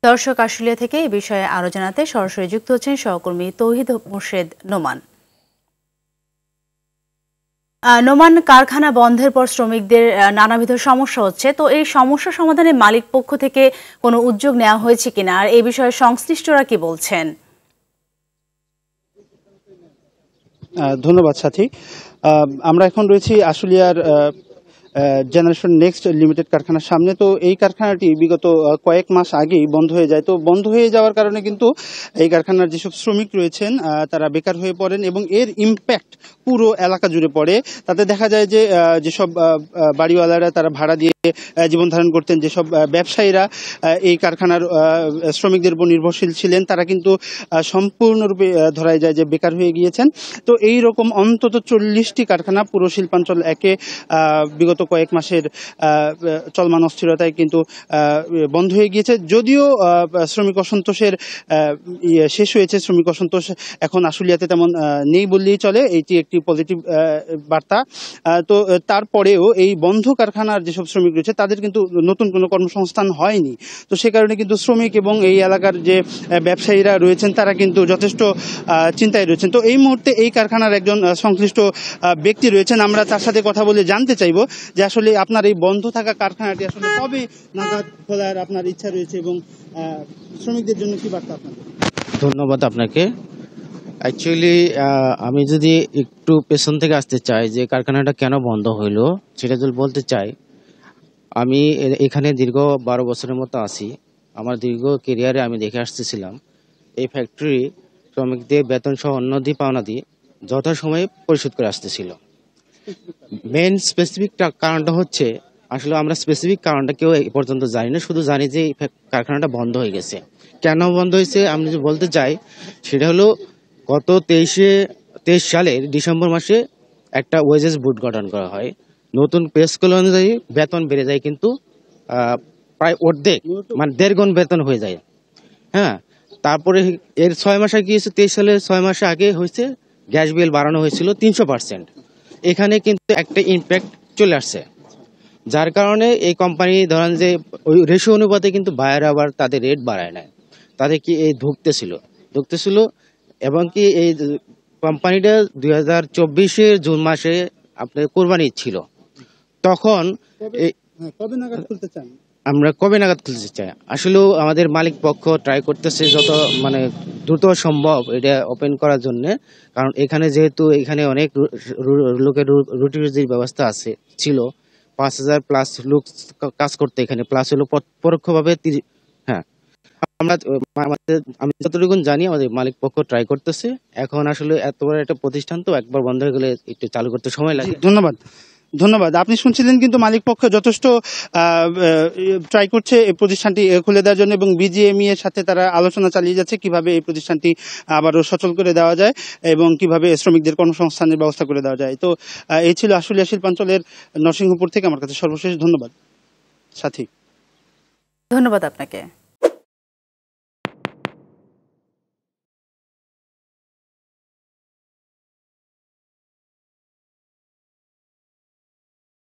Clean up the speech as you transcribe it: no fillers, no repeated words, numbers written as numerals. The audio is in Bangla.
দর্শক, আশুলিয়া থেকে এই বিষয়ে আরো জানাতে সরাসরি যুক্ত হচ্ছেন সহকর্মী তৌহিদ মোর্শেদ নোমান। নোমান, কারখানা বন্ধের পর শ্রমিকদের নানাবিধ সমস্যা হচ্ছে, তো এই সমস্যা সমাধানে মালিক পক্ষ থেকে কোনো উদ্যোগ নেওয়া হয়েছে কিনা, আর এই বিষয়ে সংশ্লিষ্টরা কি বলছেন? ধন্যবাদ সাথী। আমরা এখন রয়েছি আশুলিয়ার জেনারেশন নেক্সট লিমিটেড কারখানার সামনে। তো এই কারখানাটি বিগত কয়েক মাস আগেই বন্ধ হয়ে যায়। তো বন্ধ হয়ে যাওয়ার কারণে কিন্তু এই কারখানার যেসব শ্রমিক রয়েছেন তারা বেকার হয়ে পড়েন এবং এর ইম্প্যাক্ট পুরো এলাকা জুড়ে পড়ে। তাতে দেখা যায় যে যেসব বাড়িওয়ালারা তারা ভাড়া দিয়ে জীবন ধারণ করতেন, যেসব ব্যবসায়ীরা এই কারখানার শ্রমিকদের উপর নির্ভরশীল ছিলেন, তারা কিন্তু সম্পূর্ণরূপে ধরাই যায় যে বেকার হয়ে গিয়েছেন। তো এই রকম অন্তত 40টি কারখানা পুরো শিল্পাঞ্চল একে বিগত কয়েক মাসের চলমান অস্থিরতায় কিন্তু বন্ধ হয়ে গিয়েছে। যদিও শ্রমিক অসন্তোষের শেষ হয়েছে, শ্রমিক অসন্তোষ এখন আশুলিয়াতে তেমন নেই বললেই চলে, এটি একটি পজিটিভ বার্তা। তো তারপরেও এই বন্ধ কারখানার যেসব শ্রমিক রয়েছে তাদের কিন্তু নতুন কোনো কর্মসংস্থান হয়নি। তো সে কারণে কিন্তু শ্রমিক এবং এই এলাকার যে ব্যবসায়ীরা রয়েছেন তারা কিন্তু যথেষ্ট চিন্তায় রয়েছেন। তো এই মুহূর্তে এই কারখানার একজন সংশ্লিষ্ট ব্যক্তি রয়েছেন, আমরা তার সাথে কথা বলে জানতে চাইবো যে আসলে আপনার এই বন্ধ থাকা কারখানাটি আসলে কবে নাগাদ খোলার আপনার ইচ্ছা রয়েছে এবং শ্রমিকদের জন্য কি বার্তা আপনাদের? ধন্যবাদ আপনাকে। অ্যাকচুয়ালি আমি যদি একটু পেছন থেকে আসতে চাই যে কারখানাটা কেন বন্ধ হইলো সেটা যদি বলতে চাই, আমি এখানে দীর্ঘ 12 বছরের মতো আছি। আমার দীর্ঘ কেরিয়ারে আমি দেখে আসতেছিলাম এই ফ্যাক্টরি শ্রমিকদের বেতন সহ অন্যান্য পাওনাদি যথাসময়ে পরিশোধ করে আসতেছিল। মেন স্পেসিফিক কারণটা হচ্ছে, আসলে আমরা স্পেসিফিক কারণটা কেউ এই পর্যন্ত জানি না, শুধু জানি যে কারখানাটা বন্ধ হয়ে গেছে। কেন বন্ধ হয়েছে আমি যদি বলতে চাই, সেটা হলো গত 23 সালের ডিসেম্বর মাসে একটা ওয়েজেস বোর্ড গঠন করা হয়। নতুন পে স্কেল অনুযায়ী বেতন বেড়ে যায় কিন্তু প্রায় অর্ধেক, মানে 1.5 গুণ বেতন হয়ে যায়। হ্যাঁ, তারপরে এর 6 মাস আগে গিয়েছে, 23 সালের 6 মাস আগে হয়েছে গ্যাস বিল বাড়ানো হয়েছিল 300%। এখানে কিন্তু একটা ইম্প্যাক্ট চলে আসছে, যার কারণে এই কোম্পানি ধরেন যে ওই রেশিও অনুপাতে কিন্তু বায়ার আবার তাদের রেট বাড়ায় নেয়। তাদের কি এই ধুকতেছিল এবং কি এই কোম্পানিটা 2024 জুন মাসে আপনার কোরবানি ছিল। তখন আমরা কবে নাগাদ খুলতে চাই, আসলেও আমাদের মালিক পক্ষ ট্রাই করতেছে যত মানে দ্রুত সম্ভব এটা ওপেন করার জন্য। কারণ এখানে যেহেতু এখানে অনেক লোকের রুটি রুজির ব্যবস্থা ছিল, 5,000 প্লাস লোক কাজ করতে এখানে, প্লাস হলো পরোক্ষভাবে হ্যাঁ, আমি যতটুকু জানি আমাদের মালিক পক্ষ ট্রাই করতেছে। এখন আসলে এত বড় একটা প্রতিষ্ঠান, তো একবার বন্ধ হয়ে গেলে একটু চালু করতে সময় লাগে। ধন্যবাদ। আপনি শুনছিলেন কিন্তু মালিক পক্ষ যথেষ্ট ট্রাই করছে এই প্রতিষ্ঠানটি খুলে দেওয়ার জন্য এবং বিজিএমই এর সাথে তারা আলোচনা চালিয়ে যাচ্ছে কিভাবে এই প্রতিষ্ঠানটি আবারও সচল করে দেওয়া যায় এবং কিভাবে শ্রমিকদের কর্মসংস্থানের ব্যবস্থা করে দেওয়া যায়। তো এই ছিল আশুলিয়া শিল্পাঞ্চলের নরসিংহপুর থেকে আমার কাছে সর্বশেষ। ধন্যবাদ সাথী। ধন্যবাদ আপনাকে।